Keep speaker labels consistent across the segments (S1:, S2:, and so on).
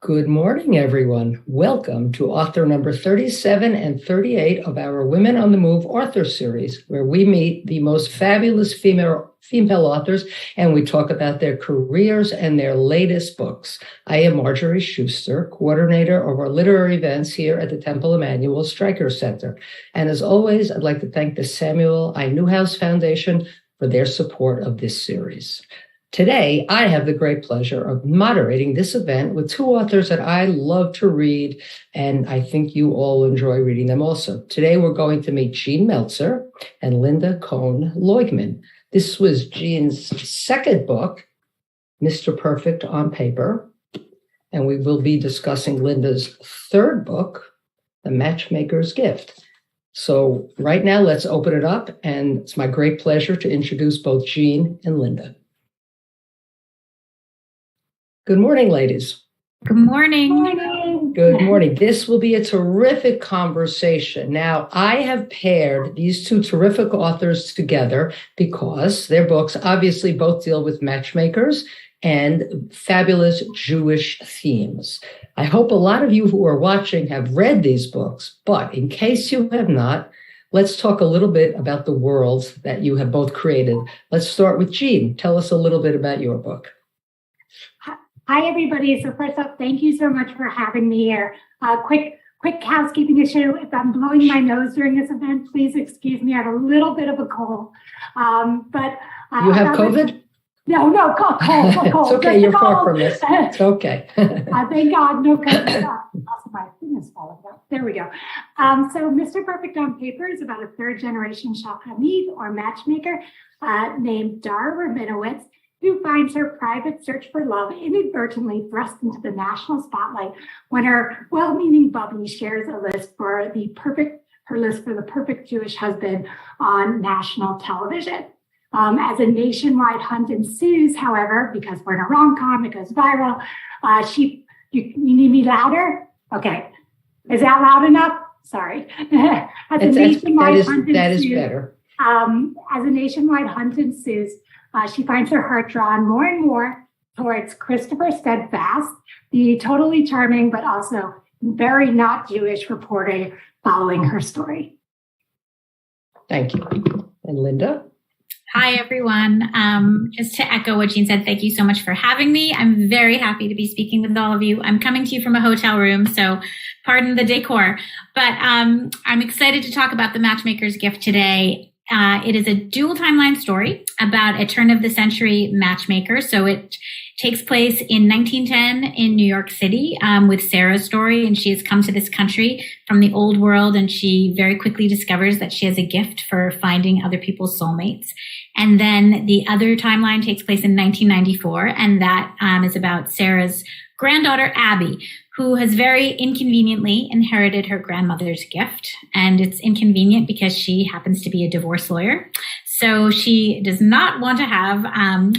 S1: Good morning, everyone. Welcome to author number 37 and 38 of our Women on the Move author series, where we meet the most fabulous female authors and we talk about their careers and their latest books. I am Marjorie Schuster, coordinator of our literary events here at the Temple Emanu-El Streicker Center. And as always, I'd like to thank the Samuel I. Newhouse Foundation for their support of this series. Today, I have the great pleasure of moderating this event with two authors that I love to read, and I think you all enjoy reading them also. Today, we're going to meet Jean Meltzer and Lynda Cohen Loigman. This was Jean's second book, Mr. Perfect on Paper, and we will be discussing Lynda's third book, The Matchmaker's Gift. So right now, let's open it up, and it's my great pleasure to introduce both Jean and Lynda. Good morning, ladies.
S2: Good morning.
S1: Good morning. This will be a terrific conversation. Now, I have paired these two terrific authors together because their books obviously both deal with matchmakers and fabulous Jewish themes. I hope a lot of you who are watching have read these books, but in case you have not, let's talk a little bit about the worlds that you have both created. Let's start with Jean. Tell us a little bit about your book.
S3: Hi, everybody. So first off, thank you so much for having me here. Quick housekeeping issue. If I'm blowing my nose during this event, please excuse me. I have a little bit of a cold.
S1: You have COVID?
S3: No, cold.
S1: It's okay. You're far from this. It's okay.
S3: Thank God, no COVID. Also, my thing is falling out. There we go. So Mr. Perfect on Paper is about a third-generation shachanit, or matchmaker, named Dara Rabinowitz, who finds her private search for love inadvertently thrust into the national spotlight when her well-meaning bubby shares a list for the perfect Jewish husband on national television. As a nationwide hunt ensues, however, because we're in a rom-com, it goes viral. You need me louder? Okay. Is that loud enough? Sorry. That
S1: is better.
S3: As a nationwide hunt ensues, she finds her heart drawn more and more towards Christopher Steadfast, the totally charming but also very not Jewish reporter following her story.
S1: Thank you. And Lynda?
S2: Hi, everyone. Just to echo what Jean said, thank you so much for having me. I'm very happy to be speaking with all of you. I'm coming to you from a hotel room, so pardon the decor. But I'm excited to talk about The Matchmaker's Gift today. It is a dual timeline story about a turn-of-the-century matchmaker. So it takes place in 1910 in New York City with Sarah's story. And she has come to this country from the old world, and she very quickly discovers that she has a gift for finding other people's soulmates. And then the other timeline takes place in 1994, and that is about Sarah's granddaughter, Abby, who has very inconveniently inherited her grandmother's gift. And it's inconvenient because she happens to be a divorce lawyer. So she does not want to have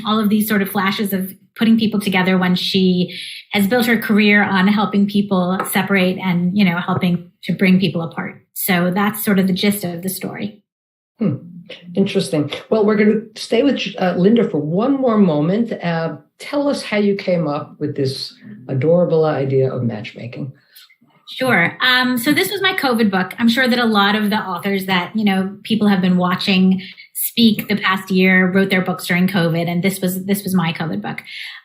S2: all of these sort of flashes of putting people together when she has built her career on helping people separate and, helping to bring people apart. So that's sort of the gist of the story.
S1: Interesting. Well, we're going to stay with Lynda for one more moment. Tell us how you came up with this adorable idea of matchmaking.
S2: Sure. So this was my COVID book. I'm sure that a lot of the authors that, people have been watching speak the past year wrote their books during COVID. And this was my COVID book.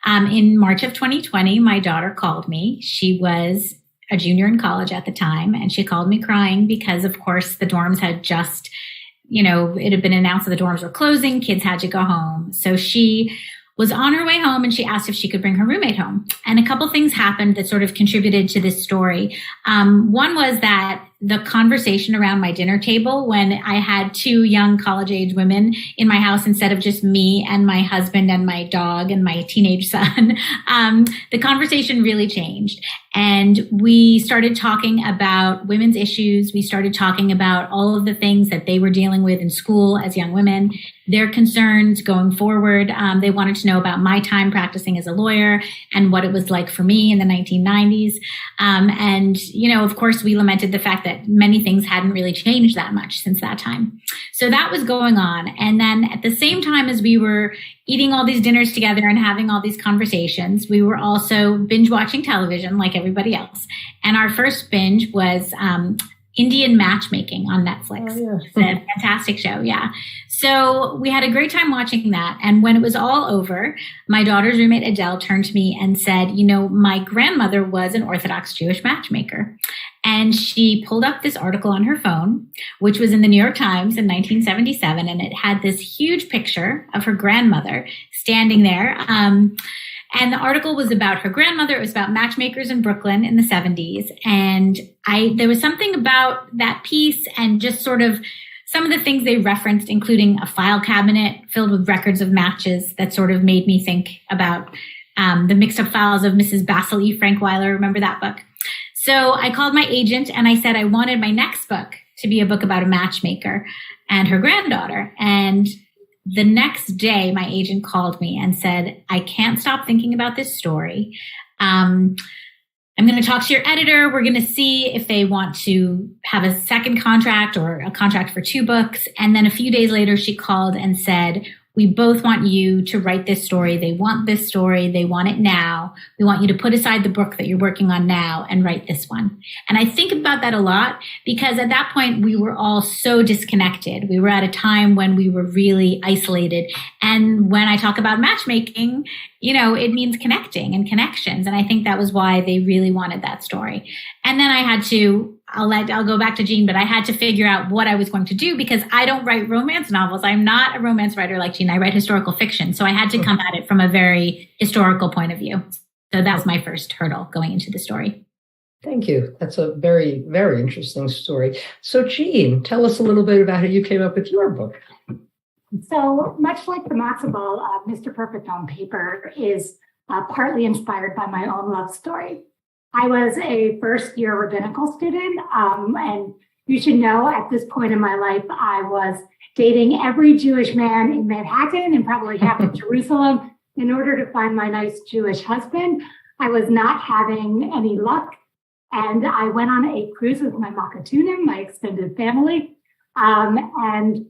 S2: In March of 2020, my daughter called me. She was a junior in college at the time. And she called me crying because, of course, the dorms had just, it had been announced that the dorms were closing. Kids had to go home. So she was on her way home and she asked if she could bring her roommate home. And a couple things happened that sort of contributed to this story. One was that the conversation around my dinner table when I had two young college-age women in my house instead of just me and my husband and my dog and my teenage son, the conversation really changed. And we started talking about women's issues. We started talking about all of the things that they were dealing with in school as young women, their concerns going forward. They wanted to know about my time practicing as a lawyer and what it was like for me in the 1990s. And, of course, we lamented the fact that many things hadn't really changed that much since that time. So that was going on. And then at the same time as we were eating all these dinners together and having all these conversations, we were also binge watching television like everybody else. And our first binge was Indian Matchmaking on Netflix. Oh, yeah. It's a fantastic show. Yeah. So we had a great time watching that. And when it was all over, my daughter's roommate Adele turned to me and said, my grandmother was an Orthodox Jewish matchmaker. And she pulled up this article on her phone, which was in the New York Times in 1977. And it had this huge picture of her grandmother standing there. And the article was about her grandmother. It was about matchmakers in Brooklyn in the 70s. And there was something about that piece and just sort of some of the things they referenced, including a file cabinet filled with records of matches, that sort of made me think about the mixed up files of Mrs. Basil E. Frankweiler. Remember that book? So I called my agent and I said I wanted my next book to be a book about a matchmaker and her granddaughter. And the next day, my agent called me and said, I can't stop thinking about this story. I'm going to talk to your editor. We're going to see if they want to have a second contract or a contract for 2 books. And then a few days later, she called and said, we both want you to write this story. They want this story. They want it now. We want you to put aside the book that you're working on now and write this one. And I think about that a lot because at that point, we were all so disconnected. We were at a time when we were really isolated. And when I talk about matchmaking, it means connecting and connections. And I think that was why they really wanted that story. And then I had to, I'll go back to Jean, but I had to figure out what I was going to do because I don't write romance novels. I'm not a romance writer like Jean. I write historical fiction. So I had to come at it from a very historical point of view. So that was my first hurdle going into the story.
S1: Thank you. That's a very, very interesting story. So Jean, tell us a little bit about how you came up with your book.
S3: So much like the matzo ball, Mr. Perfect on Paper is partly inspired by my own love story. I was a first-year rabbinical student, and you should know at this point in my life, I was dating every Jewish man in Manhattan and probably half of Jerusalem in order to find my nice Jewish husband. I was not having any luck, and I went on a cruise with my Makatunim, my extended family, and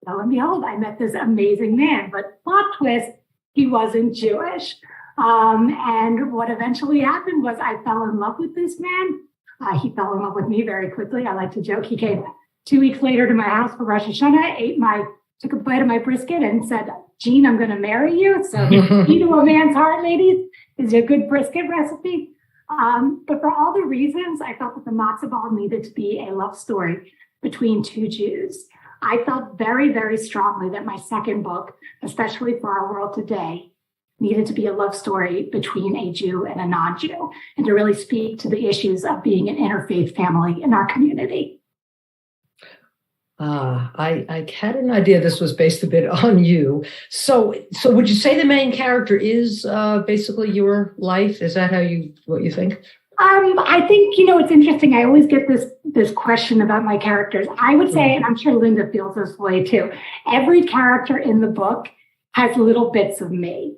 S3: lo and behold, I met this amazing man, but plot twist, he wasn't Jewish. And what eventually happened was I fell in love with this man. He fell in love with me very quickly. I like to joke. He came 2 weeks later to my house for Rosh Hashanah, took a bite of my brisket and said, Jean, I'm going to marry you. So key to a man's heart, ladies, is a good brisket recipe. But for all the reasons, I felt that the matzo ball needed to be a love story between 2 Jews. I felt very, very strongly that my second book, especially for our world today, needed to be a love story between a Jew and a non-Jew, and to really speak to the issues of being an interfaith family in our community.
S1: I had an idea this was based a bit on you. So would you say the main character is basically your life? Is that what you think?
S3: I think, it's interesting. I always get this question about my characters. I would say, and I'm sure Lynda feels this way too, every character in the book has little bits of me.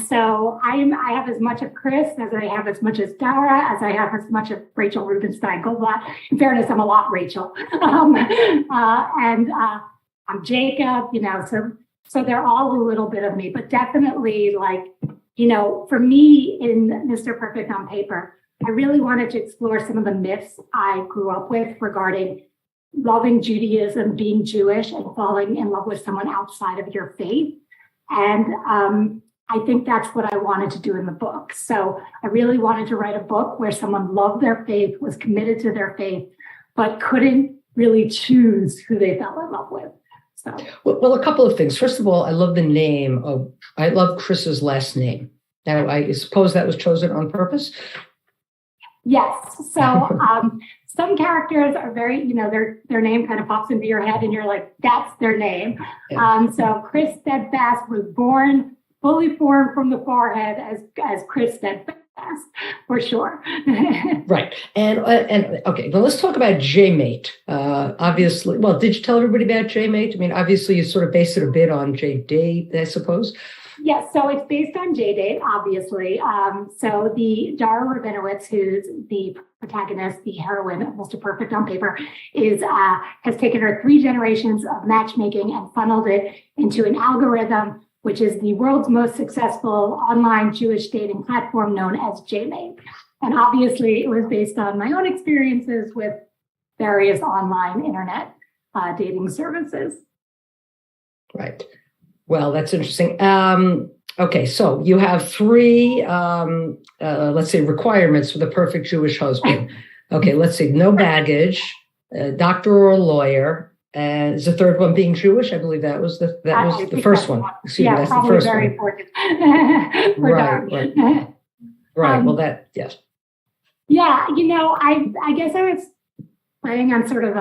S3: So I have as much of Chris as I have as much as Dara, as I have as much of Rachel Rubenstein Goldblatt. In fairness, I'm a lot Rachel. And I'm Jacob, so they're all a little bit of me, but definitely for me in Mr. Perfect on Paper, I really wanted to explore some of the myths I grew up with regarding loving Judaism, being Jewish, and falling in love with someone outside of your faith. And I think that's what I wanted to do in the book. So I really wanted to write a book where someone loved their faith, was committed to their faith, but couldn't really choose who they fell in love with. So,
S1: well, a couple of things. First of all, I love the name I love Chris's last name. Now, I suppose that was chosen on purpose.
S3: Yes. So some characters are very, their name kind of pops into your head and you're like, that's their name. Yeah. So Chris Steadfast was born fully formed from the forehead as Chris Steadfast, for sure.
S1: Right. And okay, well, let's talk about J-Mate. Obviously, well, did you tell everybody about J-Mate? I mean, obviously, you sort of based it a bit on J-Date, I suppose.
S3: Yes, so it's based on J-Date, obviously. So the Dara Rabinowitz, who's the protagonist, the heroine of Mr. Perfect on Paper, has taken her 3 generations of matchmaking and funneled it into an algorithm, which is the world's most successful online Jewish dating platform known as JMate. And obviously, it was based on my own experiences with various online internet dating services.
S1: Right. Well, that's interesting. Okay, so you have 3, let's say, requirements for the perfect Jewish husband. Okay, let's see, no baggage, a doctor or a lawyer, and is the third one being Jewish? I believe that was the first one. Excuse me, that's the first
S3: very
S1: one.
S3: Important.
S1: Right. Well, that yes.
S3: Yeah, I guess I was playing on sort of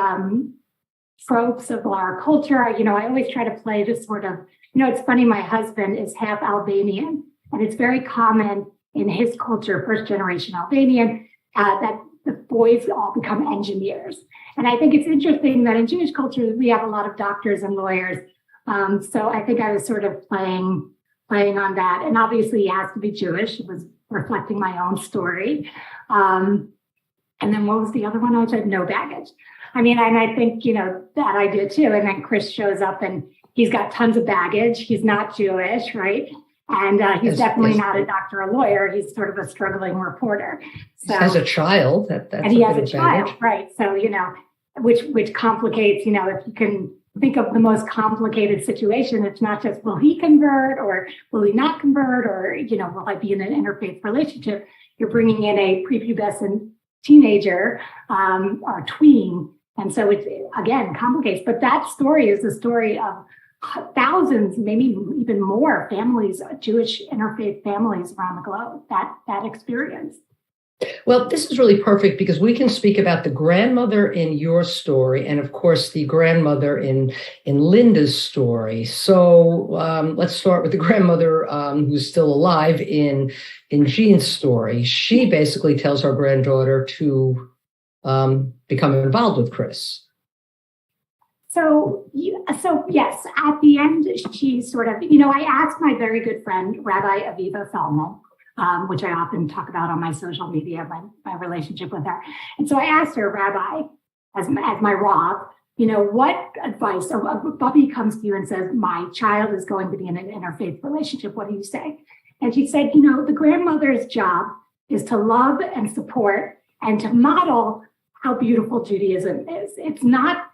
S3: tropes of our culture. I always try to play this sort of. It's funny, my husband is half Albanian, and it's very common in his culture, first generation Albanian, that the boys all become engineers. And I think it's interesting that in Jewish culture, we have a lot of doctors and lawyers. So I think I was sort of playing on that. And obviously he has to be Jewish. It was reflecting my own story. And then what was the other one? I said no baggage. I mean, and I think, that I did too. And then Chris shows up and he's got tons of baggage. He's not Jewish, right? And he's definitely not a doctor or lawyer. He's sort of a struggling reporter. So,
S1: as a child, that's
S3: and he has a
S1: baggage.
S3: child, right? So, which complicates, if you can think of the most complicated situation, it's not just will he convert or will he not convert or, will I be in an interfaith relationship? You're bringing in a prepubescent teenager or tween. And so it, again, complicates. But that story is the story of thousands, maybe even more families, Jewish interfaith families around the globe, that experience.
S1: Well, this is really perfect because we can speak about the grandmother in your story and, of course, the grandmother in Lynda's story. So let's start with the grandmother who's still alive in Jean's story. She basically tells her granddaughter to become involved with Chris.
S3: So yes, at the end, she sort of, I asked my very good friend, Rabbi Aviva Feldman, which I often talk about on my social media, my relationship with her. And so I asked her, Rabbi, as my Rav, what advice, so Bubby comes to you and says, my child is going to be in an interfaith relationship. What do you say? And she said, the grandmother's job is to love and support and to model how beautiful Judaism is. It's not,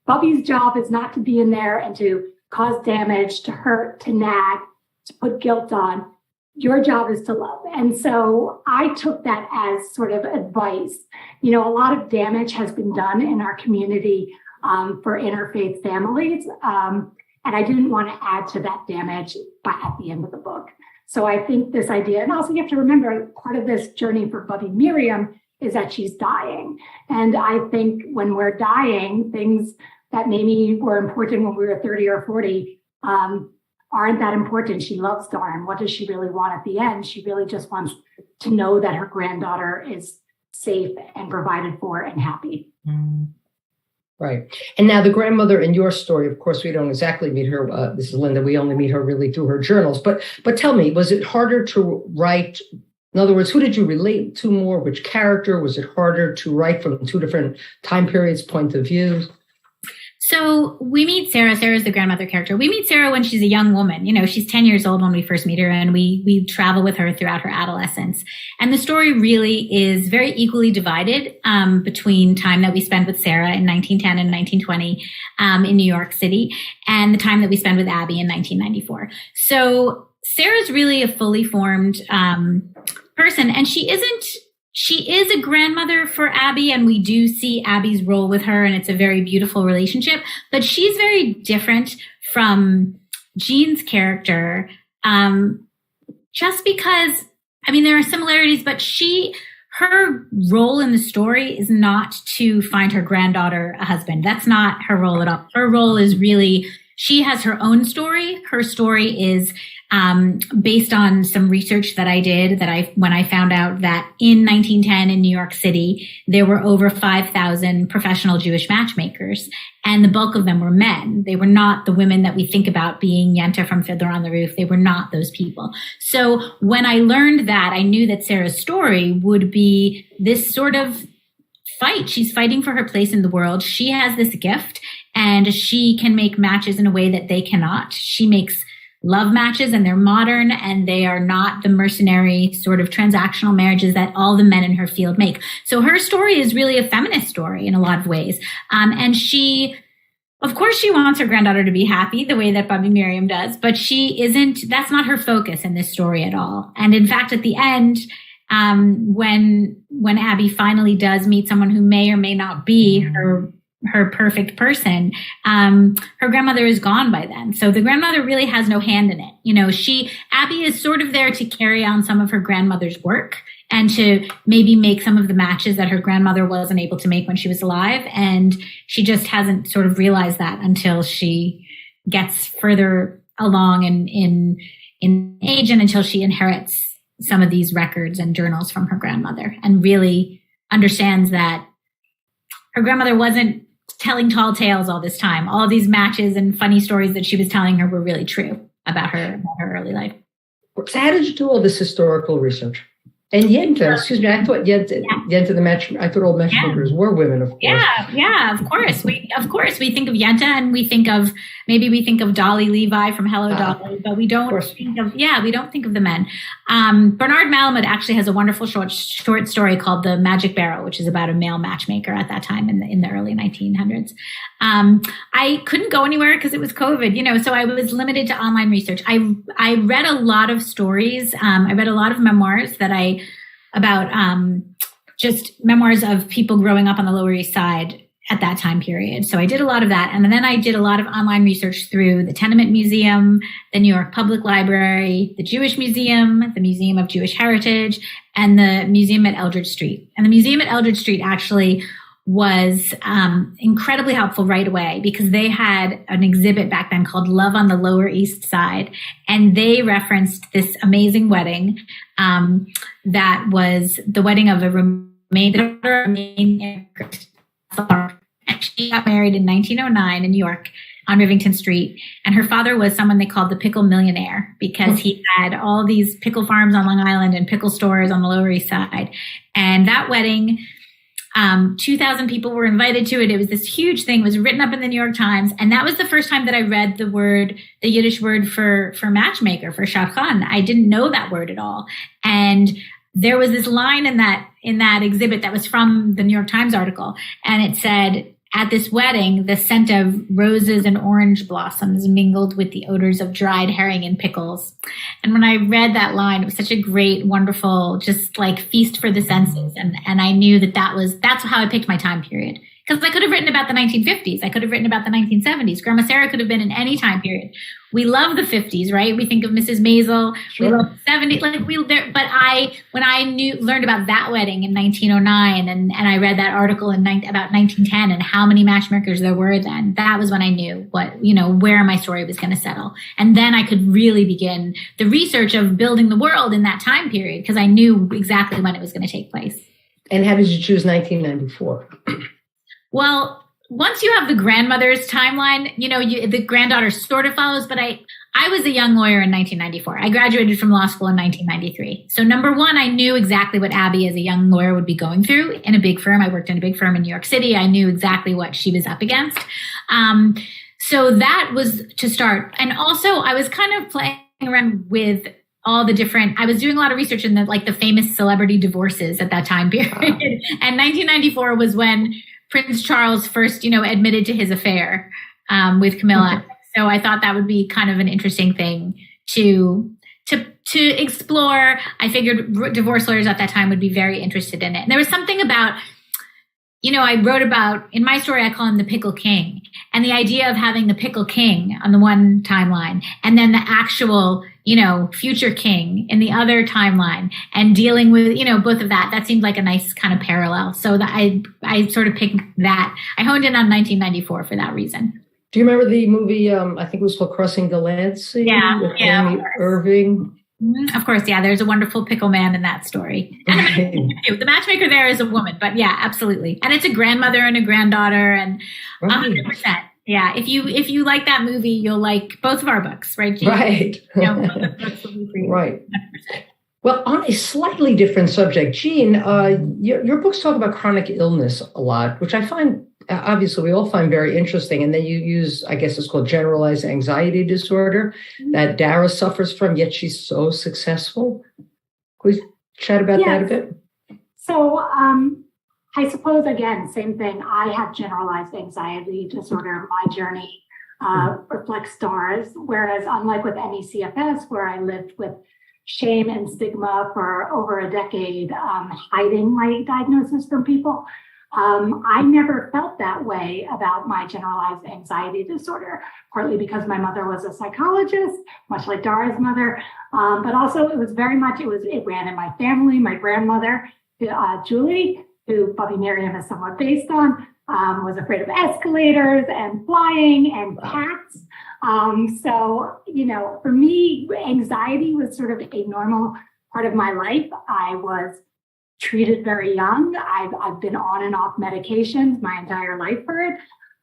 S3: Bubby's job is not to be in there and to cause damage, to hurt, to nag, to put guilt on. Your job is to love. And so I took that as sort of advice. A lot of damage has been done in our community for interfaith families. And I didn't want to add to that damage at the end of the book. So I think this idea, and also you have to remember part of this journey for Bubby Miriam is that she's dying. And I think when we're dying, things that maybe were important when we were 30 or 40 aren't that important. She loves Darn. What does she really want at the end? She really just wants to know that her granddaughter is safe and provided for and happy.
S1: Right. And now the grandmother in your story, of course, we don't exactly meet her. This is Lynda. We only meet her really through her journals. But tell me, was it harder to write? In other words, who did you relate to more? Which character? Was it harder to write from 2 different time periods, point of view?
S2: So we meet Sarah. Sarah's the grandmother character. We meet Sarah when she's a young woman. She's 10 years old when we first meet her, and we travel with her throughout her adolescence. And the story really is very equally divided between time that we spend with Sarah in 1910 and 1920 in New York City and the time that we spend with Abby in 1994. So Sarah's really a fully formed person, and she is a grandmother for Abby, and we do see Abby's role with her, and it's a very beautiful relationship, but she's very different from Jean's character, just because, there are similarities, but her role in the story is not to find her granddaughter a husband. That's not her role at all. Her role is really, she has her own story. Her story is based on some research that I did when I found out that in 1910 in New York City, there were over 5,000 professional Jewish matchmakers, and the bulk of them were men. They were not the women that we think about being Yenta from Fiddler on the Roof. They were not those people. So when I learned that, I knew that Sarah's story would be this sort of fight. She's fighting for her place in the world. She has this gift, and she can make matches in a way that they cannot. She makes love matches, and they're modern, and they are not the mercenary sort of transactional marriages that all the men in her field make. So her story is really a feminist story in a lot of ways. And she, of course, she wants her granddaughter to be happy the way that Bobby Miriam does, but that's not her focus in this story at all. And in fact, at the end, when Abby finally does meet someone who may or may not be her perfect person, her grandmother is gone by then. So the grandmother really has no hand in it. Abby is sort of there to carry on some of her grandmother's work and to maybe make some of the matches that her grandmother wasn't able to make when she was alive. And she just hasn't sort of realized that until she gets further along in age, and until she inherits some of these records and journals from her grandmother and really understands that her grandmother wasn't telling tall tales all this time. All these matches and funny stories that she was telling her were really true about her early life.
S1: So how did you do all this historical research? And Yenta, excuse me, I thought Yenta the match. I thought all matchmakers were women, of course.
S2: Yeah, of course. We think of Yenta, and we think of Dolly Levi from Hello Dolly, but we don't think of the men. Bernard Malamud actually has a wonderful short story called The Magic Barrow, which is about a male matchmaker at that time in the early 1900s. I couldn't go anywhere because it was COVID, so I was limited to online research. I read a lot of stories. I read a lot of memoirs about just memoirs of people growing up on the Lower East Side at that time period. So I did a lot of that. And then I did a lot of online research through the Tenement Museum, the New York Public Library, the Jewish Museum, the Museum of Jewish Heritage, and the Museum at Eldridge Street. And the Museum at Eldridge Street actually was incredibly helpful right away, because they had an exhibit back then called Love on the Lower East Side. And they referenced this amazing wedding that was the wedding of a Romanian immigrant. And she got married in 1909 in New York on Rivington Street. And her father was someone they called the pickle millionaire, because he had all these pickle farms on Long Island and pickle stores on the Lower East Side. And that wedding, 2,000 people were invited to it. It was this huge thing. It was written up in the New York Times. And that was the first time that I read the Yiddish word for matchmaker, for shadchan. I didn't know that word at all. And there was this line in that exhibit that was from the New York Times article. And it said, "At this wedding, the scent of roses and orange blossoms mingled with the odors of dried herring and pickles." And when I read that line, it was such a great, wonderful, just like feast for the senses. And I knew that's how I picked my time period. Because I could have written about the 1950s. I could have written about the 1970s. Grandma Sarah could have been in any time period. We love the 50s, right? We think of Mrs. Maisel. Sure. We love the 70s. When I learned about that wedding in 1909, and I read that article about 1910 and how many matchmakers there were then, that was when I knew where my story was going to settle. And then I could really begin the research of building the world in that time period, because I knew exactly when it was going to take place.
S1: And how did you choose 1994?
S2: Well, once you have the grandmother's timeline, the granddaughter sort of follows, but I was a young lawyer in 1994. I graduated from law school in 1993. So number one, I knew exactly what Abby as a young lawyer would be going through in a big firm. I worked in a big firm in New York City. I knew exactly what she was up against. So that was to start. And also I was kind of playing around with all the different, I was doing a lot of research in the famous celebrity divorces at that time period. And 1994 was when Prince Charles first, admitted to his affair with Camilla. So I thought that would be kind of an interesting thing to explore. I figured divorce lawyers at that time would be very interested in it. And there was something about, I wrote about, in my story, I call him the Pickle King. And the idea of having the Pickle King on the one timeline, and then the actual, future king in the other timeline, and dealing with, both of that seemed like a nice kind of parallel. So that I sort of picked that. I honed in on 1994 for that reason.
S1: Do you remember the movie, I think it was called Crossing Delancey?
S2: Yeah,
S1: with
S2: yeah.
S1: Amy Irving?
S2: Of course, yeah. There's a wonderful pickle man in that story. And the matchmaker there is a woman, but yeah, absolutely. And it's a grandmother and a granddaughter, and 100%. Yeah, if you like that movie, you'll like both of our books, right, Jean?
S1: Right.
S2: Both of books will be for you.
S1: Right. 100%. Well, on a slightly different subject, Jean, your books talk about chronic illness a lot, which I find, obviously, we all find very interesting. And then you use, I guess it's called generalized anxiety disorder that Dara suffers from, yet she's so successful. Could we chat about that a bit?
S3: So I suppose, again, same thing. I have generalized anxiety disorder. My journey reflects Dara's, whereas unlike with NECFS, where I lived with shame and stigma for over a decade, hiding my diagnosis from people, I never felt that way about my generalized anxiety disorder, partly because my mother was a psychologist, much like Dara's mother, but also it ran in my family. My grandmother, Julie, who Bobby Merriam is somewhat based on, was afraid of escalators and flying and cats. So, for me, anxiety was sort of a normal part of my life. I was treated very young. I've been on and off medications my entire life for it.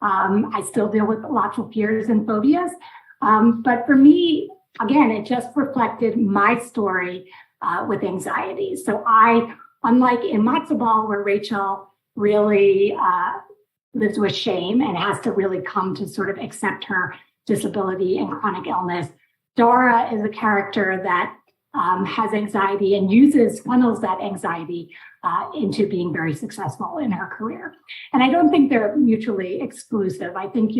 S3: I still deal with lots of fears and phobias. But for me, again, it just reflected my story with anxiety. So unlike in Matzo Ball, where Rachel really lives with shame and has to really come to sort of accept her disability and chronic illness, Dara is a character that has anxiety and funnels that anxiety into being very successful in her career. And I don't think they're mutually exclusive. I think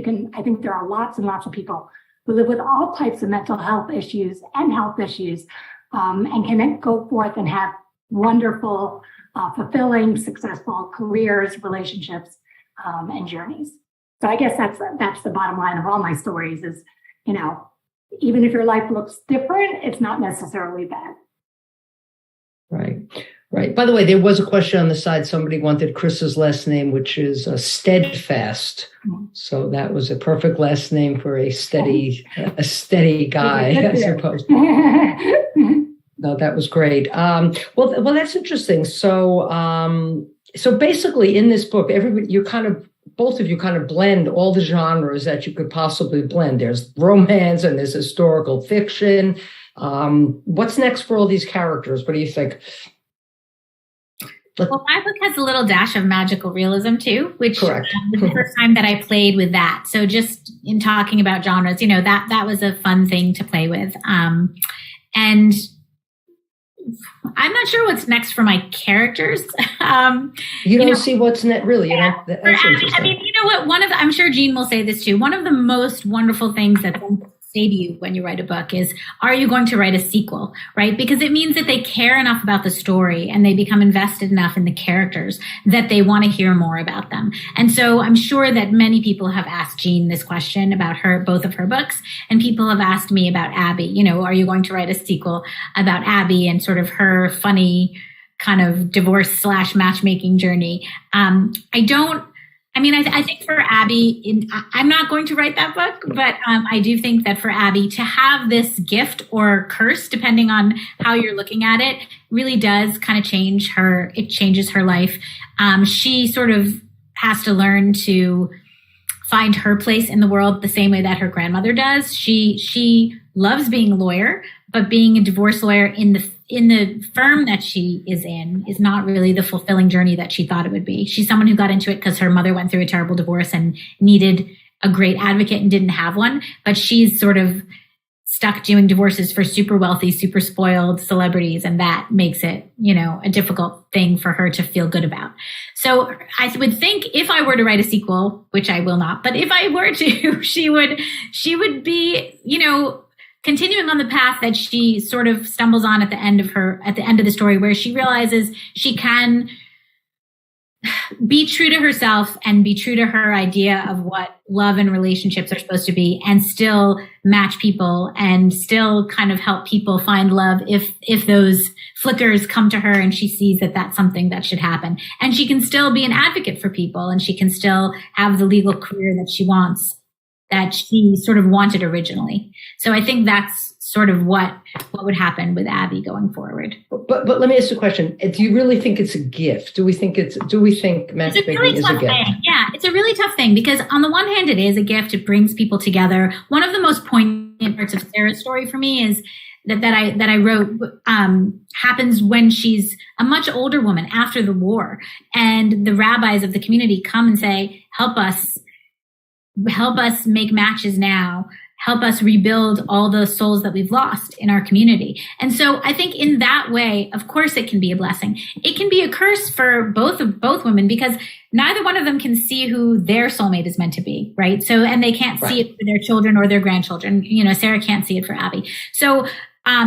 S3: there are lots and lots of people who live with all types of mental health issues and health issues, and can go forth and have wonderful, fulfilling, successful careers, relationships, and journeys. So I guess that's the bottom line of all my stories is, even if your life looks different, it's not necessarily bad.
S1: Right. By the way, there was a question on the side. Somebody wanted Chris's last name, which is Steadfast. So that was a perfect last name for a steady guy, I suppose. No, that was great. Well, that's interesting. So basically, in this book, both of you kind of blend all the genres that you could possibly blend. There's romance and there's historical fiction. What's next for all these characters? What do you think?
S2: Well, my book has a little dash of magical realism too, which was the first time that I played with that. So just in talking about genres, that was a fun thing to play with. And I'm not sure what's next for my characters.
S1: You don't see what's next, really.
S2: Yeah.
S1: That's interesting.
S2: I mean, you know what? I'm sure Jean will say this too. One of the most wonderful things that say to you when you write a book is, are you going to write a sequel, right? Because it means that they care enough about the story and they become invested enough in the characters that they want to hear more about them. And so I'm sure that many people have asked Jean this question about both of her books, and people have asked me about Abby. Are you going to write a sequel about Abby and sort of her funny kind of divorce / matchmaking journey? I think for Abby, I'm not going to write that book, but I do think that for Abby to have this gift or curse, depending on how you're looking at it, really does kind of change her. It changes her life. She sort of has to learn to find her place in the world the same way that her grandmother does. She loves being a lawyer, but being a divorce lawyer in the firm that she is in is not really the fulfilling journey that she thought it would be. She's someone who got into it because her mother went through a terrible divorce and needed a great advocate and didn't have one. But she's sort of stuck doing divorces for super wealthy, super spoiled celebrities. And that makes it, a difficult thing for her to feel good about. So I would think if I were to write a sequel, which I will not, but if I were to, she would be, continuing on the path that she sort of stumbles on at the end of the story, where she realizes she can be true to herself and be true to her idea of what love and relationships are supposed to be, and still match people and still kind of help people find love if those flickers come to her and she sees that that's something that should happen. And she can still be an advocate for people, and she can still have the legal career that she wants that she sort of wanted originally. So I think that's sort of what would happen with Abby going forward.
S1: But let me ask you a question. Do you really think it's a gift? Do we think matchmaking is a gift?
S2: Thing. Yeah, it's a really tough thing because on the one hand, it is a gift. It brings people together. One of the most poignant parts of Sarah's story for me is that I wrote happens when she's a much older woman after the war, and the rabbis of the community come and say, help us make matches now. Help us rebuild all the souls that we've lost in our community. And so I think in that way, of course, it can be a blessing. It can be a curse for both women because neither one of them can see who their soulmate is meant to be, right? So, and they can't see it for their children or their grandchildren. You know, Sarah can't see it for Abby. So,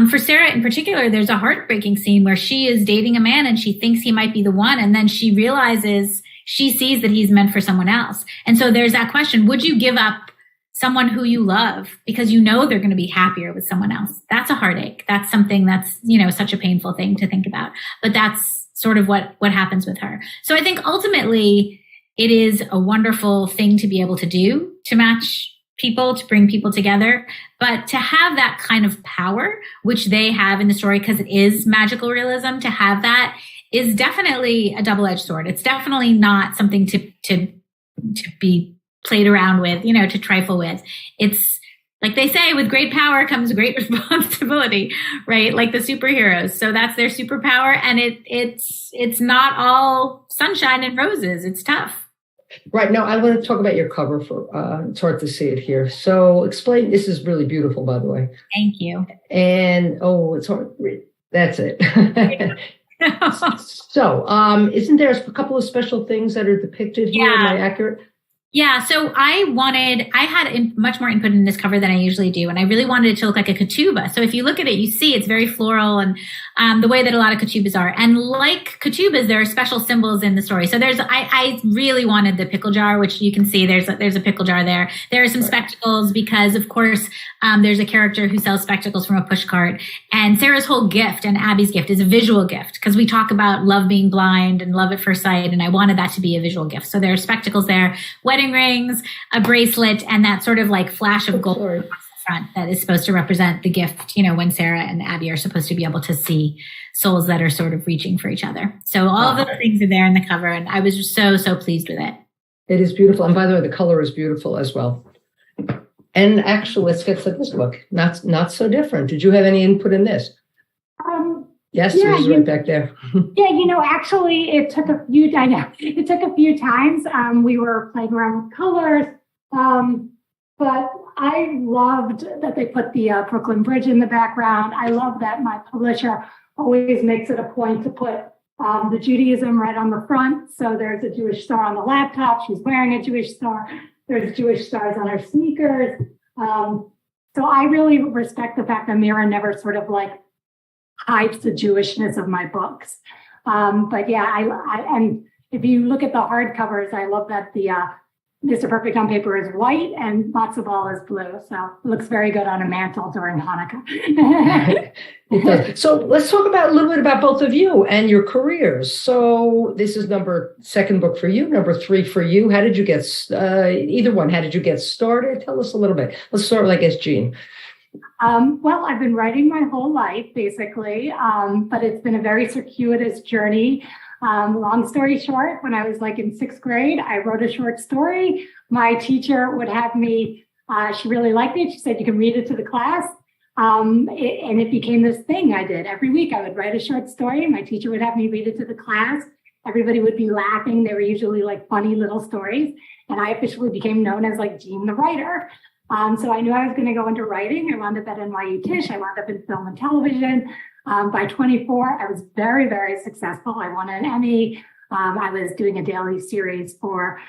S2: for Sarah in particular, there's a heartbreaking scene where she is dating a man and she thinks he might be the one. And then she sees that he's meant for someone else. And so there's that question, would you give up someone who you love because you know they're going to be happier with someone else? That's a heartache. That's something that's, you know, such a painful thing to think about. But that's sort of what happens with her. So I think ultimately it is a wonderful thing to be able to do, to match people, to bring people together. But to have that kind of power, which they have in the story, because it is magical realism, to have that is definitely a double-edged sword. It's definitely not something to be played around with, you know, to trifle with. It's like they say, with great power comes great responsibility, right? Like the superheroes. So that's their superpower. And it's not all sunshine and roses. It's tough.
S1: Right. Now, I want to talk about your cover it's hard to see it here. So explain, this is really beautiful, by the way.
S2: Thank you.
S1: And, it's hard to read. That's it. So, isn't there a couple of special things that are depicted here? Am I accurate?
S2: Yeah, so I had much more input in this cover than I usually do, and I really wanted it to look like a ketubah. So if you look at it, you see it's very floral and the way that a lot of ketubahs are. And like ketubahs, there are special symbols in the story. So I really wanted the pickle jar, which you can see there's a pickle jar there. There are some spectacles because, of course, there's a character who sells spectacles from a push cart. And Sarah's whole gift and Abby's gift is a visual gift because we talk about love being blind and love at first sight, and I wanted that to be a visual gift. So there are spectacles there, wedding rings, a bracelet, and that sort of like flash of gold across the front that is supposed to represent the gift, you know, when Sarah and Abby are supposed to be able to see souls that are sort of reaching for each other. So all of those things are there in the cover, and I was just so pleased with it. It
S1: is beautiful. And by the way, the color is beautiful as well. And actually, let's get to this book. Not so different. Did you have any input in this? Yes, it was right back there.
S3: Yeah, actually, it took a few times. We were playing around with colors, but I loved that they put the Brooklyn Bridge in the background. I love that my publisher always makes it a point to put the Judaism right on the front. So there's a Jewish star on the laptop. She's wearing a Jewish star. There's Jewish stars on her sneakers. So I really respect the fact that Mira never sort of like hides the Jewishness of my books. But yeah, I and if you look at the hardcovers, I love that the Mr. Perfect on paper is white and matzo ball is blue. So it looks very good on a mantle during Hanukkah.
S1: It does. So let's talk about a little bit about both of you and your careers. So this is second book for you, number 3 for you. How did you get, either one, how did you get started? Tell us a little bit. Let's start with, I guess, Jean.
S3: Well, I've been writing my whole life, basically, but it's been a very circuitous journey. Long story short, when I was like in 6th grade, I wrote a short story. My teacher would have me, she really liked it. She said, you can read it to the class. And it became this thing I did. Every week I would write a short story. My teacher would have me read it to the class. Everybody would be laughing. They were usually like funny little stories. And I officially became known as like Jean the writer. So I knew I was going to go into writing. I wound up at NYU Tisch. I wound up in film and television. By 24, I was very, very successful. I won an Emmy. I was doing a daily series for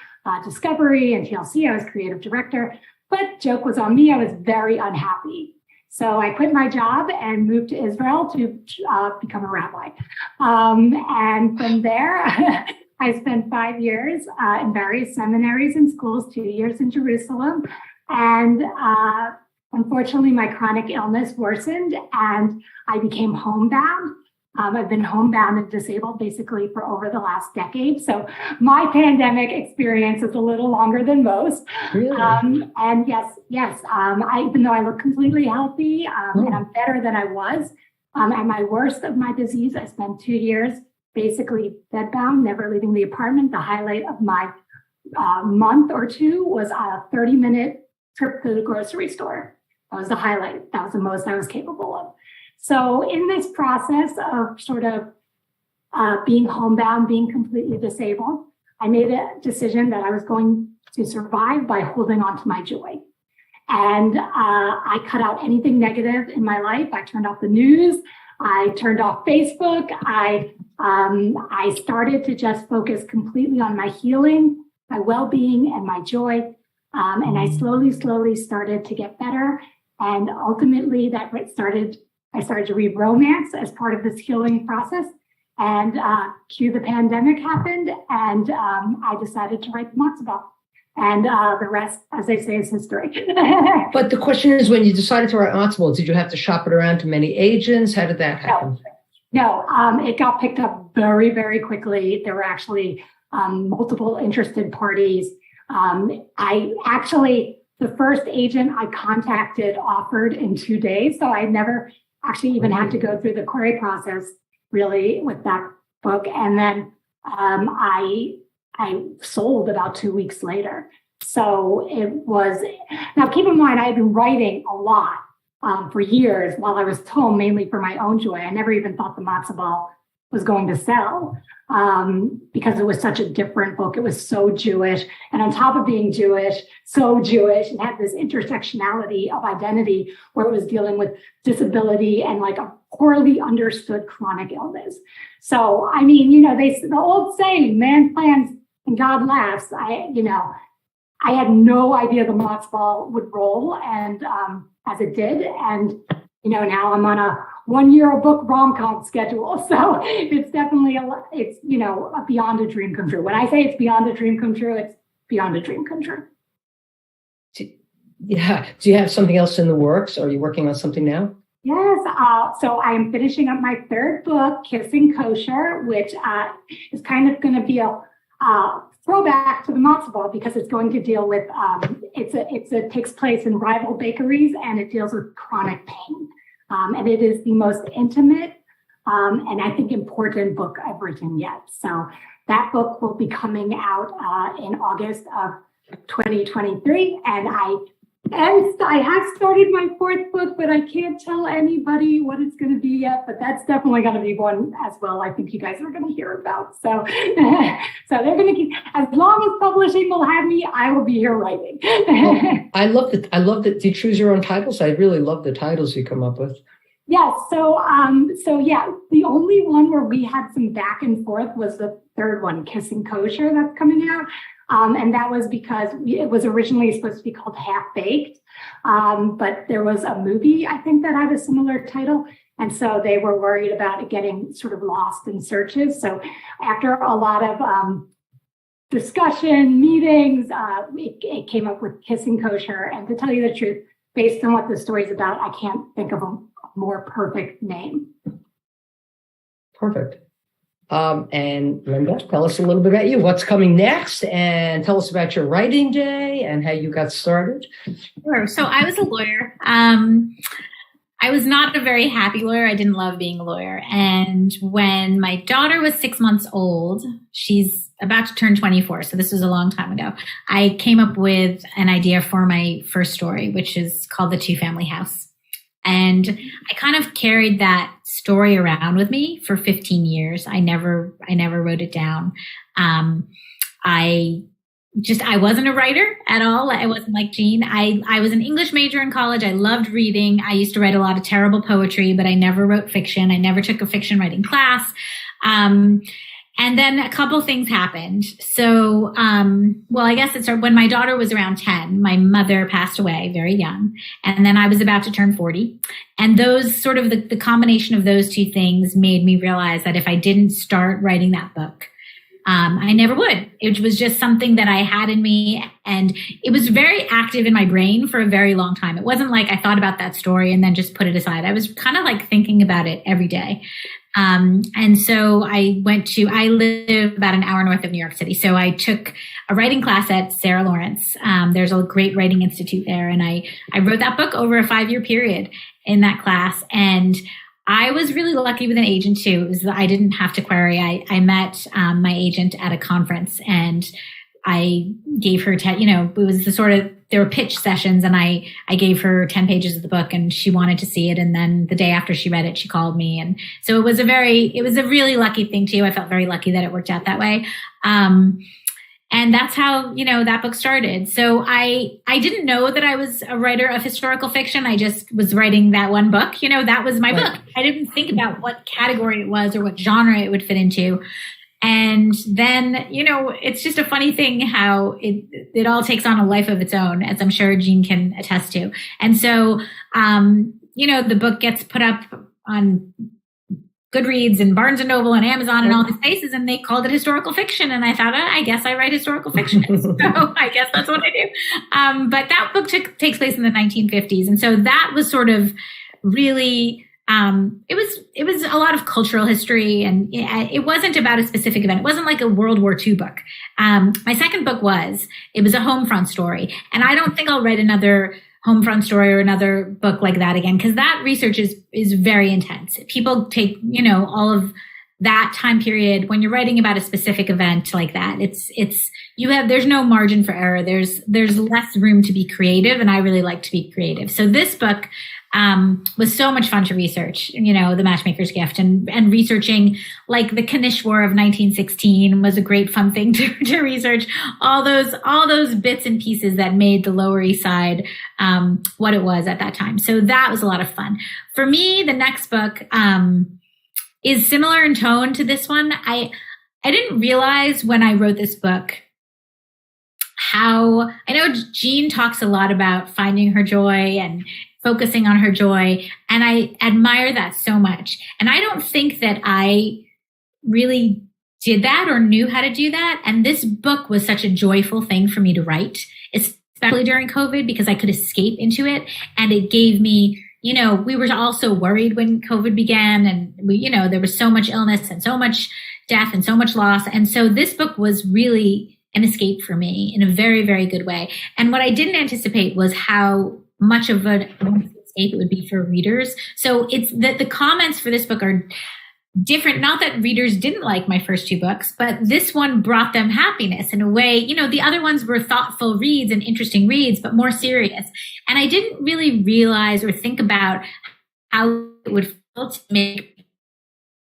S3: Discovery and TLC. I was creative director. But joke was on me. I was very unhappy. So I quit my job and moved to Israel to become a rabbi. And from there, I spent 5 years in various seminaries and schools, 2 years in Jerusalem. And unfortunately, my chronic illness worsened and I became homebound. I've been homebound and disabled basically for over the last decade. So my pandemic experience is a little longer than most.
S1: Really?
S3: And yes, even though I look completely healthy and I'm better than I was, at my worst of my disease, I spent 2 years basically bedbound, never leaving the apartment. The highlight of my month or two was a 30-minute trip to the grocery store. That was the highlight. That was the most I was capable of. So in this process of sort of being homebound, being completely disabled, I made a decision that I was going to survive by holding on to my joy. And I cut out anything negative in my life. I turned off the news. I turned off Facebook. I started to just focus completely on my healing, my well-being, and my joy. And I slowly started to get better. And ultimately, I started to read romance as part of this healing process. And cue the pandemic happened, and I decided to write the matzo ball. And the rest, as they say, is history.
S1: But the question is, when you decided to write matzo ball, did you have to shop it around to many agents? How did that happen?
S3: No, it got picked up very, very quickly. There were actually multiple interested parties. The first agent I contacted offered in 2 days. So I never actually even had to go through the query process really with that book. And then I sold about 2 weeks later. So it was, now keep in mind, I had been writing a lot for years while I was home, mainly for my own joy. I never even thought the matzo ball was going to sell because it was such a different book. It was so Jewish. And on top of being Jewish, so Jewish, it had this intersectionality of identity where it was dealing with disability and like a poorly understood chronic illness. So, I mean, the old saying, man plans and God laughs. I had no idea the matzo ball would roll, and as it did. And, now I'm on a 1 year a book rom-com schedule. So it's definitely beyond a dream come true. When I say it's beyond a dream come true, it's beyond a dream come true.
S1: Yeah. Do you have something else in the works? Are you working on something now?
S3: Yes. So I am finishing up my third book, Kissing Kosher, which is kind of going to be a throwback to the matzo ball because it's going to deal with, it takes place in rival bakeries and it deals with chronic pain. And it is the most intimate and I think important book I've written yet. So that book will be coming out in August of 2023. And I have started my fourth book, but I can't tell anybody what it's going to be yet. But that's definitely going to be one as well. I think you guys are going to hear about. So, so they're going to keep, as long as publishing will have me, I will be here writing.
S1: I love that. Do you choose your own titles? I really love the titles you come up with.
S3: Yes. So yeah, the only one where we had some back and forth was the third one, Kissing Kosher, that's coming out. And that was because it was originally supposed to be called Half Baked, but there was a movie, I think, that had a similar title. And so they were worried about it getting sort of lost in searches. So after a lot of discussion, meetings, it came up with Kissing Kosher. And to tell you the truth, based on what the story's about, I can't think of a more perfect name.
S1: Perfect. And Lynda, tell us a little bit about you. What's coming next? And tell us about your writing day and how you got started.
S2: Sure. So I was a lawyer. I was not a very happy lawyer. I didn't love being a lawyer. And when my daughter was 6 months old, she's about to turn 24. So this was a long time ago. I came up with an idea for my first story, which is called The Two-Family House. And I kind of carried that story around with me for 15 years. I never wrote it down. I wasn't a writer at all. I wasn't like Jean. I was an English major in college. I loved reading. I used to write a lot of terrible poetry, but I never wrote fiction. I never took a fiction writing class. And then a couple things happened. So, I guess it started when my daughter was around 10. My mother passed away very young. And then I was about to turn 40. And those sort of the combination of those two things made me realize that if I didn't start writing that book, I never would. It was just something that I had in me. And it was very active in my brain for a very long time. It wasn't like I thought about that story and then just put it aside. I was kind of like thinking about it every day. And so I live about an hour north of New York City. So I took a writing class at Sarah Lawrence. There's a great writing institute there. And I wrote that book over a 5-year period in that class. And I was really lucky with an agent too. It was, I didn't have to query. I met my agent at a conference, and I gave her, it was the sort of, there were pitch sessions, and I gave her 10 pages of the book, and she wanted to see it. And then the day after she read it, she called me. And so it was a really lucky thing too. I felt very lucky that it worked out that way. And that's how, that book started. So I didn't know that I was a writer of historical fiction. I just was writing that one book. That was my book. I didn't think about what category it was or what genre it would fit into. And then, it's just a funny thing how it all takes on a life of its own, as I'm sure Jean can attest to. And so, the book gets put up on Goodreads and Barnes and Noble and Amazon and all these places, and they called it historical fiction. And I thought, I guess I write historical fiction. So I guess that's what I do. But that book takes place in the 1950s. And so that was sort of really, it was a lot of cultural history, and it wasn't about a specific event. It wasn't like a World War II book. My second book was a home front story. And I don't think I'll write another home front story or another book like that again, because that research is very intense. People take, all of that time period when you're writing about a specific event like that. There's no margin for error. There's less room to be creative, and I really like to be creative. So this book was so much fun to research, The Matchmaker's Gift, and researching like the Knish War of 1916 was a great fun thing to research. All those bits and pieces that made the Lower East Side what it was at that time. So that was a lot of fun. For me, the next book is similar in tone to this one. I didn't realize when I wrote this book how, I know Jean talks a lot about finding her joy and focusing on her joy, and I admire that so much. And I don't think that I really did that or knew how to do that. And this book was such a joyful thing for me to write, especially during COVID, because I could escape into it. And it gave me, we were also worried when COVID began, and there was so much illness and so much death and so much loss. And so this book was really an escape for me in a very, very good way. And what I didn't anticipate was how much of an escape it would be for readers. So it's that the comments for this book are different. Not that readers didn't like my first two books, but this one brought them happiness in a way. The other ones were thoughtful reads and interesting reads, but more serious. And I didn't really realize or think about how it would feel to make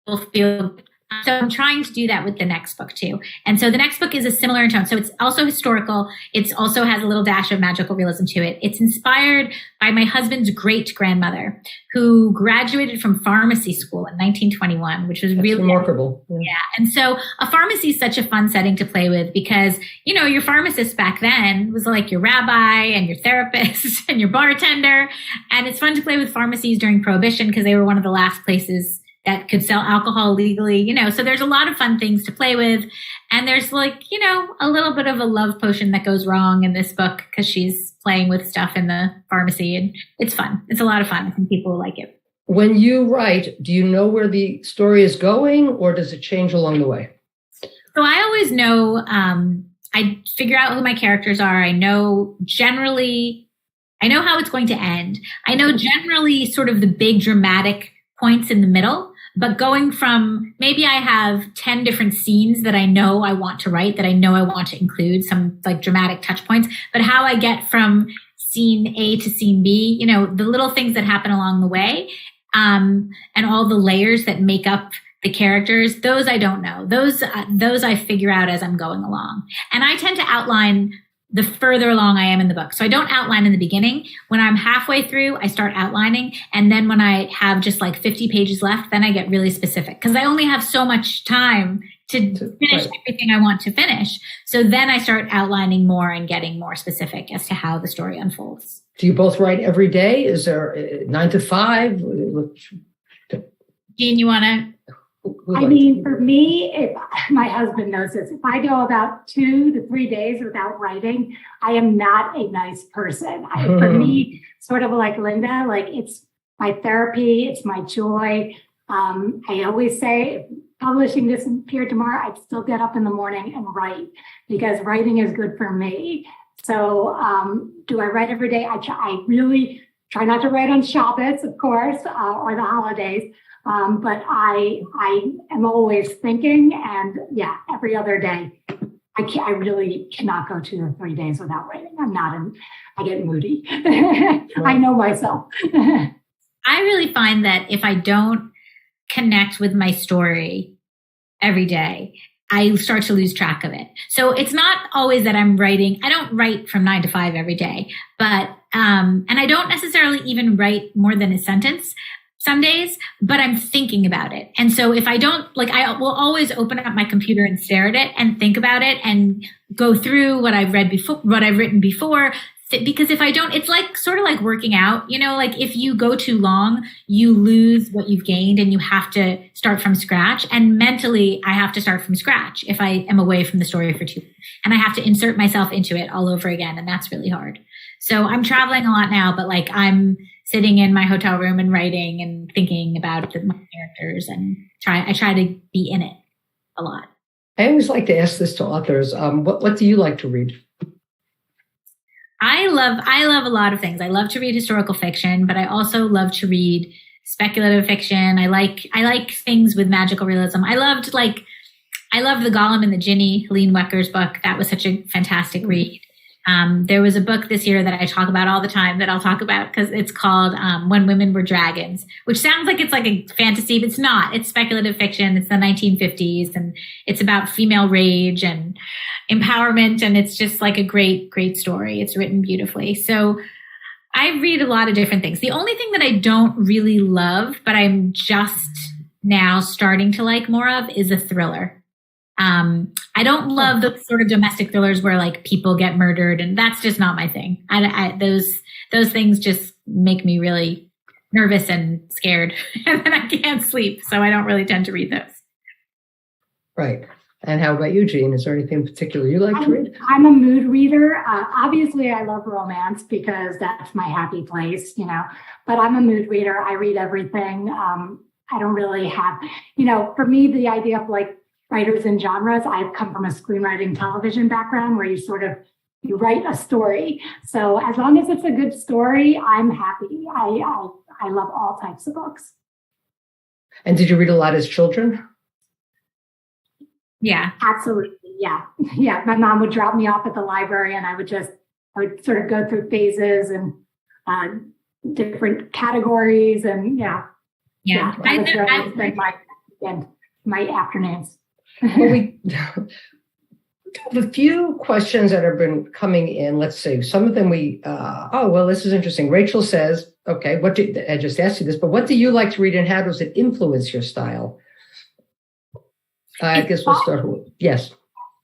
S2: people feel. So I'm trying to do that with the next book too. And so the next book is a similar tone. So it's also historical. It also has a little dash of magical realism to it. It's inspired by my husband's great grandmother, who graduated from pharmacy school in 1921, which was really
S1: remarkable.
S2: Yeah. And so a pharmacy is such a fun setting to play with, because, your pharmacist back then was like your rabbi and your therapist and your bartender. And it's fun to play with pharmacies during Prohibition, because they were one of the last places that could sell alcohol legally, so there's a lot of fun things to play with. And there's a little bit of a love potion that goes wrong in this book, because she's playing with stuff in the pharmacy, and it's fun. It's a lot of fun. I think people will like it.
S1: When you write, do you know where the story is going, or does it change along the way?
S2: So I always know, I figure out who my characters are. I know how it's going to end. I know generally sort of the big dramatic points in the middle. But going from, maybe I have 10 different scenes that I know I want to write, that I know I want to include some like dramatic touch points, but how I get from scene A to scene B, the little things that happen along the way, and all the layers that make up the characters, those I don't know. Those I figure out as I'm going along. And I tend to outline the further along I am in the book. So I don't outline in the beginning. When I'm halfway through, I start outlining. And then when I have just like 50 pages left, then I get really specific, because I only have so much time to finish everything I want to finish. So then I start outlining more and getting more specific as to how the story unfolds.
S1: Do you both write every day? Is there 9 to 5?
S2: Jean, you want to?
S3: For me, my husband knows this. If I go about 2 to 3 days without writing, I am not a nice person. For me, sort of like Lynda, like it's my therapy, it's my joy. I always say, if publishing disappeared tomorrow, I'd still get up in the morning and write because writing is good for me. So do I write every day? I really try not to write on Shabbos, of course, or the holidays. But I am always thinking, and yeah, every other day. I really cannot go 2 or 3 days without writing. I get moody. I know myself.
S2: I really find that if I don't connect with my story every day, I start to lose track of it. So it's not always that I'm writing. I don't write from 9 to 5 every day, but, and I don't necessarily even write more than a sentence some days, but I'm thinking about it. And so if I don't, I will always open up my computer and stare at it and think about it and go through what I've read before, what I've written before. Because if I don't, it's sort of like working out, if you go too long, you lose what you've gained and you have to start from scratch. And mentally, I have to start from scratch if I am away from the story for too long. And I have to insert myself into it all over again. And that's really hard. So I'm traveling a lot now, but I'm sitting in my hotel room and writing and thinking about my characters and I try to be in it a lot.
S1: I always like to ask this to authors. What do you like to read?
S2: I love a lot of things. I love to read historical fiction, but I also love to read speculative fiction. I like things with magical realism. I loved The Golem and the Ginny, Helene Wecker's book. That was such a fantastic read. There was a book this year that I talk about all the time that I'll talk about because it's called When Women Were Dragons, which sounds like it's like a fantasy, but it's not. It's speculative fiction. It's the 1950s and it's about female rage and empowerment. And it's just like a great, great story. It's written beautifully. So I read a lot of different things. The only thing that I don't really love, but I'm just now starting to like more of is a thriller. I don't love the sort of domestic thrillers where people get murdered, and that's just not my thing. Those things just make me really nervous and scared, and then I can't sleep. So I don't really tend to read those.
S1: Right. And how about you, Jean? Is there anything in particular you like to read?
S3: I'm a mood reader. Obviously, I love romance because that's my happy place, but I'm a mood reader. I read everything. I don't really have, for me, the idea of writers and genres, I've come from a screenwriting television background where you write a story. So as long as it's a good story, I'm happy. I love all types of books. And
S1: did you read a lot as children?
S2: Yeah,
S3: absolutely. Yeah. Yeah. My mom would drop me off at the library and I would sort of go through phases and different categories. And yeah. I was where I spend my afternoons.
S1: Well, we have a few questions that have been coming in. Let's see. Some of them this is interesting. Rachel says, okay, I just asked you this, but what do you like to read and how does it influence your style? I guess we'll start with, yes.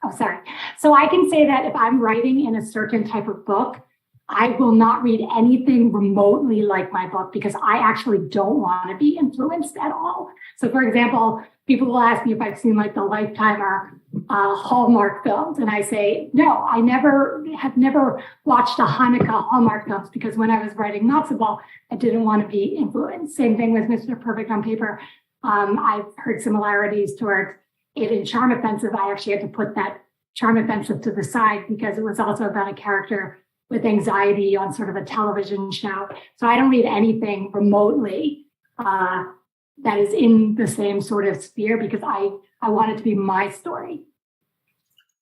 S3: Oh, sorry. So I can say that if I'm writing in a certain type of book, I will not read anything remotely like my book because I actually don't want to be influenced at all. So for example, people will ask me if I've seen the Lifetime or Hallmark films. And I say, no, I have never watched a Hanukkah Hallmark films because when I was writing Matzo Ball, I didn't want to be influenced. Same thing with Mr. Perfect on Paper. I've heard similarities towards it in Charm Offensive. I actually had to put that Charm Offensive to the side because it was also about a character with anxiety on sort of a television show. So I don't read anything remotely that is in the same sort of sphere because I want it to be my story.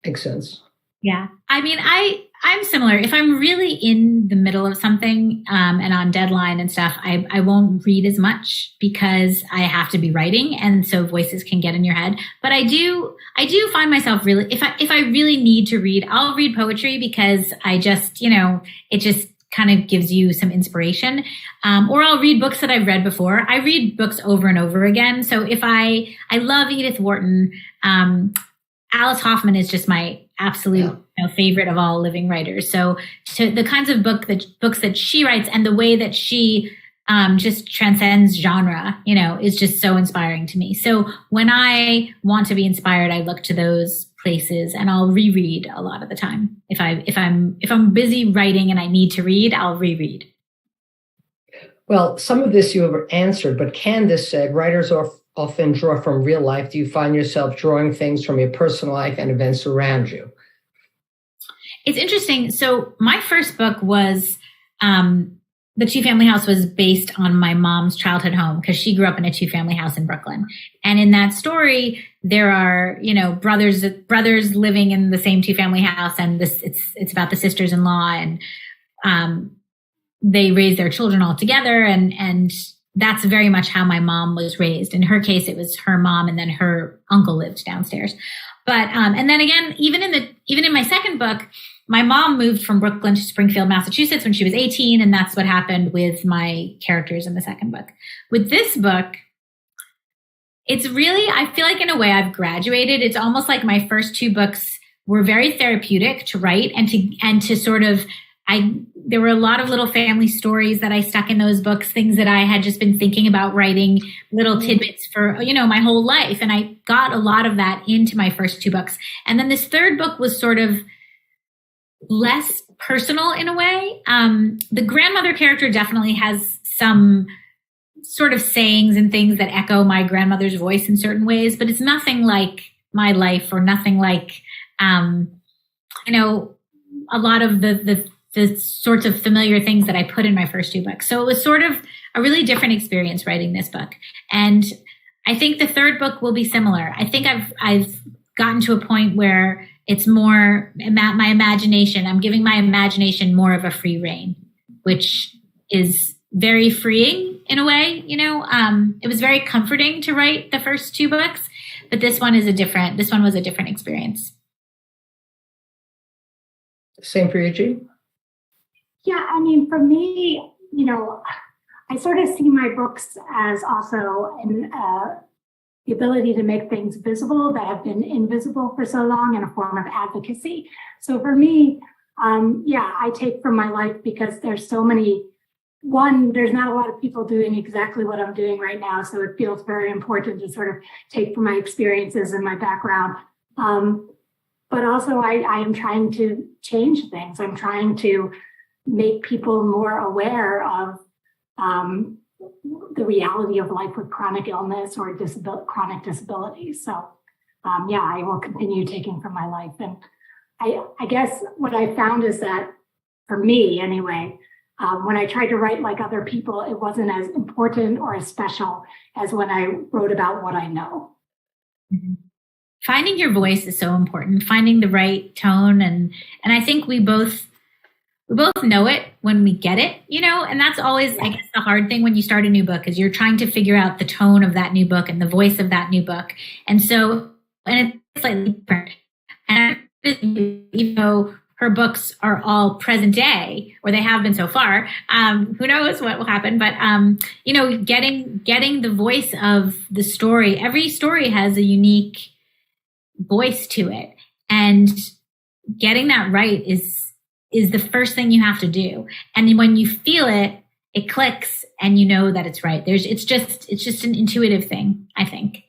S1: Makes sense.
S2: Yeah. I mean, I'm similar. If I'm really in the middle of something and on deadline and stuff, I won't read as much because I have to be writing. And so voices can get in your head. But I do find myself really, if I really need to read, I'll read poetry because I just, it just kind of gives you some inspiration. Or I'll read books that I've read before. I read books over and over again. So if I love Edith Wharton, Alice Hoffman is just my absolute favorite of all living writers. So to the kinds of books that she writes and the way that she just transcends genre, is just so inspiring to me. So when I want to be inspired, I look to those places and I'll reread a lot of the time. If I'm busy writing and I need to read, I'll reread.
S1: Well, some of this you have answered, but Candace said, writers often draw from real life. Do you find yourself drawing things from your personal life and events around you?
S2: It's interesting. So my first book was, the two-family house was based on my mom's childhood home because she grew up in a two-family house in Brooklyn. And in that story, there are, brothers living in the same two-family house, and it's about the sisters-in-law, and they raise their children all together, and that's very much how my mom was raised. In her case, it was her mom, and then her uncle lived downstairs. But and then again, even in my second book, my mom moved from Brooklyn to Springfield, Massachusetts when she was 18, and that's what happened with my characters in the second book. With this book, it's really, I feel like in a way I've graduated. It's almost like my first two books were very therapeutic to write and to sort of, there were a lot of little family stories that I stuck in those books, things that I had just been thinking about writing, little tidbits for, my whole life. And I got a lot of that into my first two books. And then this third book was sort of less personal in a way. The grandmother character definitely has some sort of sayings and things that echo my grandmother's voice in certain ways, but it's nothing like my life or nothing like, a lot of the sorts of familiar things that I put in my first two books. So it was sort of a really different experience writing this book. And I think the third book will be similar. I think I've gotten to a point where it's more my imagination. I'm giving my imagination more of a free rein, which is very freeing in a way. It was very comforting to write the first two books, but this one was a different experience.
S1: Same for you, Jean?
S3: Yeah, I mean, for me, I sort of see my books as also the ability to make things visible that have been invisible for so long in a form of advocacy. So for me, I take from my life because there's so many. One, there's not a lot of people doing exactly what I'm doing right now, so it feels very important to sort of take from my experiences and my background. But also, I am trying to change things. I'm trying to make people more aware of the reality of life with chronic illness or chronic disability. So, I will continue taking from my life. And I guess what I found is that, for me anyway, when I tried to write like other people, it wasn't as important or as special as when I wrote about what I know.
S2: Mm-hmm. Finding your voice is so important, finding the right tone. And I think we both know it when we get it, and that's always, I guess, the hard thing when you start a new book is you're trying to figure out the tone of that new book and the voice of that new book. And so, and it's slightly different. And even though her books are all present day, or they have been so far, who knows what will happen, but, getting the voice of the story, every story has a unique voice to it. And getting that right is the first thing you have to do. And when you feel it, it clicks and you know that it's right. It's just an intuitive thing, I think.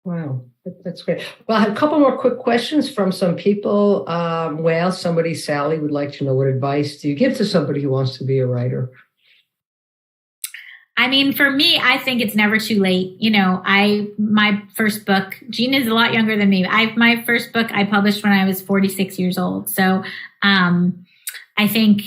S1: Wow, that's great. Well, I have a couple more quick questions from some people. Sally would like to know, what advice do you give to somebody who wants to be a writer?
S2: I mean, for me, I think it's never too late. My first book, Jean is a lot younger than me. My first book I published when I was 46 years old. So I think,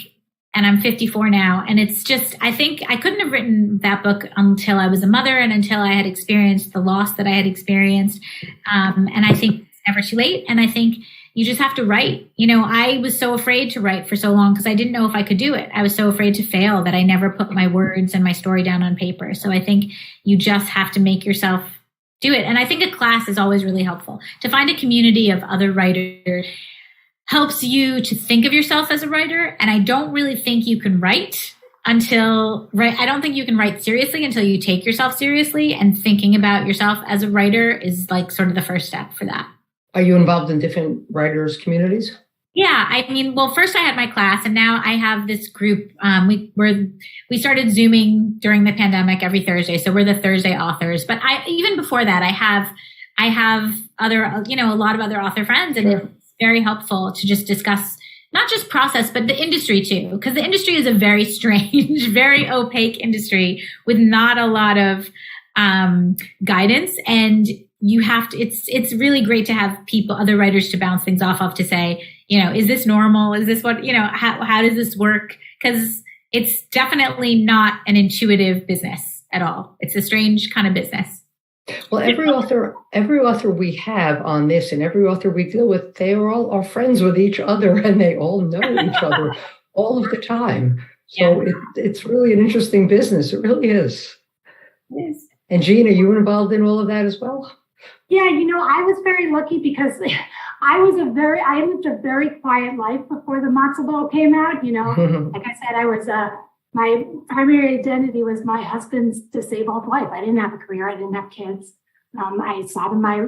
S2: and I'm 54 now, and it's just, I think I couldn't have written that book until I was a mother and until I had experienced the loss that I had experienced. And I think it's never too late. And I think you just have to write. I was so afraid to write for so long because I didn't know if I could do it. I was so afraid to fail that I never put my words and my story down on paper. So I think you just have to make yourself do it. And I think a class is always really helpful. To find a community of other writers helps you to think of yourself as a writer. And I don't really think you can write I don't think you can write seriously until you take yourself seriously. And thinking about yourself as a writer is like sort of the first step for that.
S1: Are you involved in different writers' communities?
S2: Yeah, I mean, well, first I had my class, and now I have this group. We started Zooming during the pandemic every Thursday, so we're the Thursday authors. But even before that, I have other, a lot of other author friends, and
S1: Sure.
S2: It's very helpful to just discuss not just process, but the industry too, because the industry is a very strange, very opaque industry with not a lot of guidance, and you have to. It's really great to have other writers to bounce things off of, to say, is this normal? Is this what how does this work? Because it's definitely not an intuitive business at all. It's a strange kind of business.
S1: Well, every author we have on this and every author we deal with, they all are friends with each other and they all know each other all of the time. So it's really an interesting business. It really is.
S2: Yes.
S1: And Jean, are you involved in all of that as well?
S3: Yeah, I was very lucky because I lived a very quiet life before the matzo ball came out. Like I said, I was my primary identity was my husband's disabled wife. I didn't have a career. I didn't have kids. I sat in my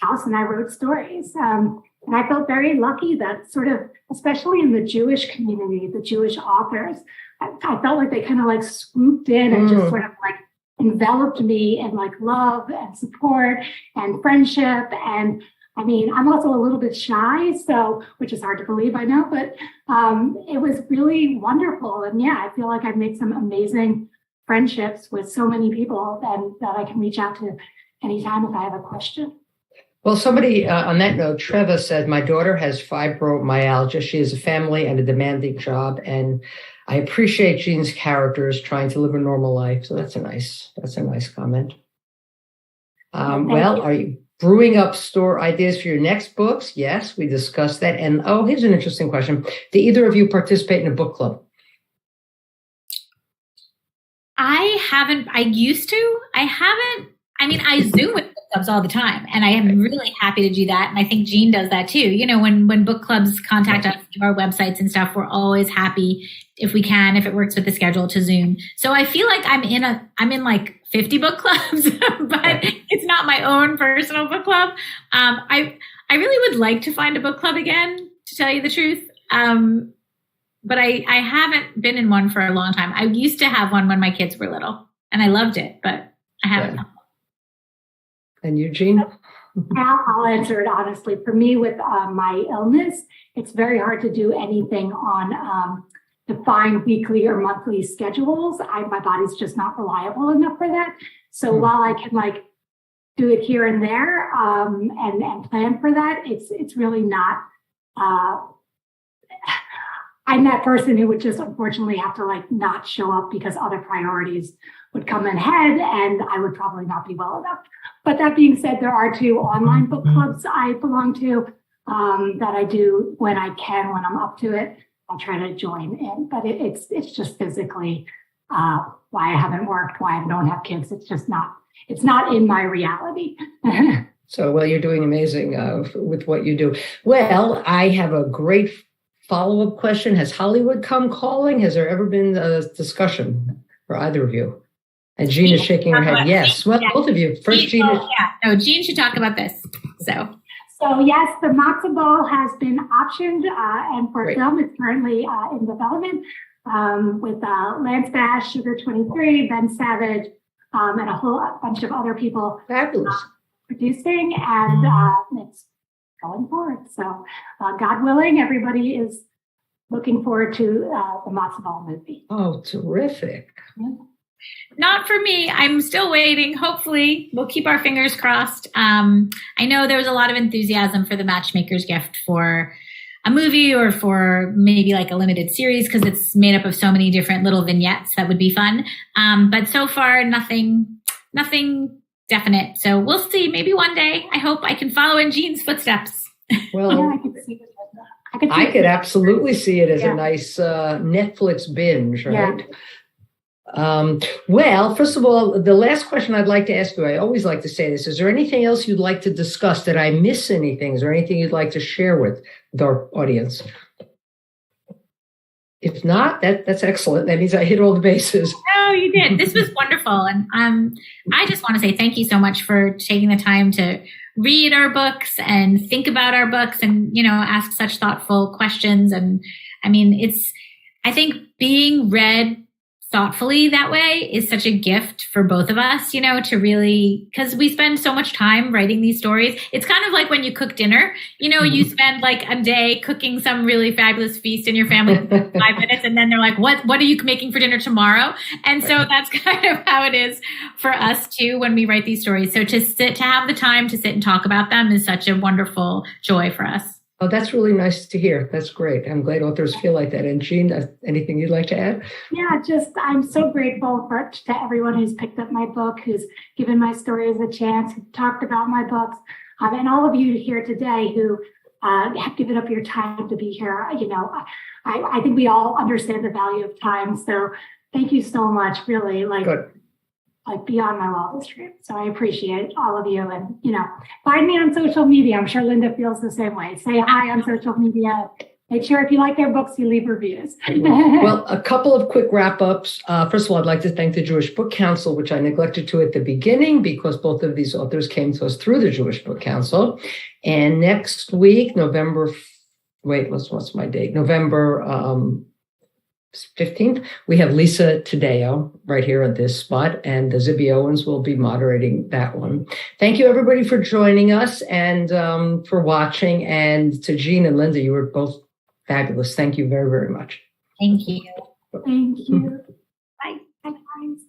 S3: house and I wrote stories. And I felt very lucky that sort of, especially in the Jewish community, the Jewish authors, I felt like they kind of like swooped in and just sort of like enveloped me in like love and support and friendship. And I mean, I'm also a little bit shy, which is hard to believe, I know, but it was really wonderful. And I feel like I've made some amazing friendships with so many people and that I can reach out to anytime if I have a question.
S1: Well, somebody on that note, Trevor said, my daughter has fibromyalgia. She has a family and a demanding job. And I appreciate Jean's characters trying to live a normal life. So that's a nice comment. Are you brewing up store ideas for your next books? Yes, we discussed that. And here's an interesting question. Do either of you participate in a book club?
S2: I haven't. I used to. I haven't. I mean, I Zoom with book clubs all the time, and I am really happy to do that. And I think Jean does that too. When book clubs contact us through our websites and stuff, we're always happy if it works with the schedule, to Zoom. So I feel like I'm in like 50 book clubs, but it's not my own personal book club. I really would like to find a book club again, to tell you the truth. But I haven't been in one for a long time. I used to have one when my kids were little, and I loved it, but I haven't.
S1: Yeah. And Eugene?
S3: I'll answer it honestly. For me, with my illness, it's very hard to do anything on defined weekly or monthly schedules. My body's just not reliable enough for that. So while I can do it here and there and plan for that, it's really not. I'm that person who would just unfortunately have to not show up because other priorities would come ahead and I would probably not be well enough. But that being said, there are 2 online book clubs I belong to that I do when I can, when I'm up to it. I try to join in, but it's just physically why I haven't worked, why I don't have kids. It's not in my reality.
S1: So, you're doing amazing with what you do. Well, I have a great follow-up question. Has Hollywood come calling? Has there ever been a discussion for either of you? And Jean is shaking her head. Yes. Well, both of you. First, Jean.
S2: No, Jean should talk about this.
S3: So yes, the matzo ball has been optioned, and for film, it's currently in development with Lance Bass, Sugar 23, Ben Savage, and a whole bunch of other people.
S1: Fabulous.
S3: Producing, and it's going forward. So God willing, everybody is looking forward to the matzo ball movie.
S1: Oh, terrific.
S3: Yeah.
S2: Not for me. I'm still waiting. Hopefully, we'll keep our fingers crossed. I know there was a lot of enthusiasm for the Matchmaker's Gift for a movie or for maybe a limited series because it's made up of so many different little vignettes that would be fun. But so far, nothing definite. So we'll see. Maybe one day. I hope I can follow in Jean's footsteps.
S1: Well,
S3: I could see it.
S1: I could absolutely see it as a nice Netflix binge, right?
S3: Yeah.
S1: Well, first of all, the last question I'd like to ask you, I always like to say this, is there anything else you'd like to discuss? Did I miss anything? Is there anything you'd like to share with our audience? If not, that's excellent. That means I hit all the bases.
S2: Oh, you did. This was wonderful. And I just want to say thank you so much for taking the time to read our books and think about our books and, ask such thoughtful questions. And I mean, I think being read thoughtfully that way is such a gift for both of us, to really, because we spend so much time writing these stories. It's kind of like when you cook dinner, you spend like a day cooking some really fabulous feast in your family, 5 minutes, and then they're like, what are you making for dinner tomorrow? And so that's kind of how it is for us too when we write these stories. So to have the time to sit and talk about them is such a wonderful joy for us.
S1: Oh, that's really nice to hear. That's great. I'm glad authors feel like that. And Jean, anything you'd like to add?
S3: Yeah, I'm so grateful to everyone who's picked up my book, who's given my stories a chance, who talked about my books, and all of you here today who have given up your time to be here. I think we all understand the value of time. So thank you so much, really,
S1: Good.
S3: Like beyond my wildest dreams. So I appreciate all of you. And, find me on social media. I'm sure Lynda feels the same way. Say hi on social media. Make sure if you like their books, you leave reviews.
S1: Well, a couple of quick wrap-ups. First of all, I'd like to thank the Jewish Book Council, which I neglected to at the beginning because both of these authors came to us through the Jewish Book Council. And next week, November 15th, we have Lisa Taddeo right here at this spot, and Zibby Owens will be moderating that one. Thank you, everybody, for joining us and for watching. And to Jean and Lynda, you were both fabulous. Thank you very, very much.
S2: Thank you.
S3: Thank you. Bye. Bye, guys.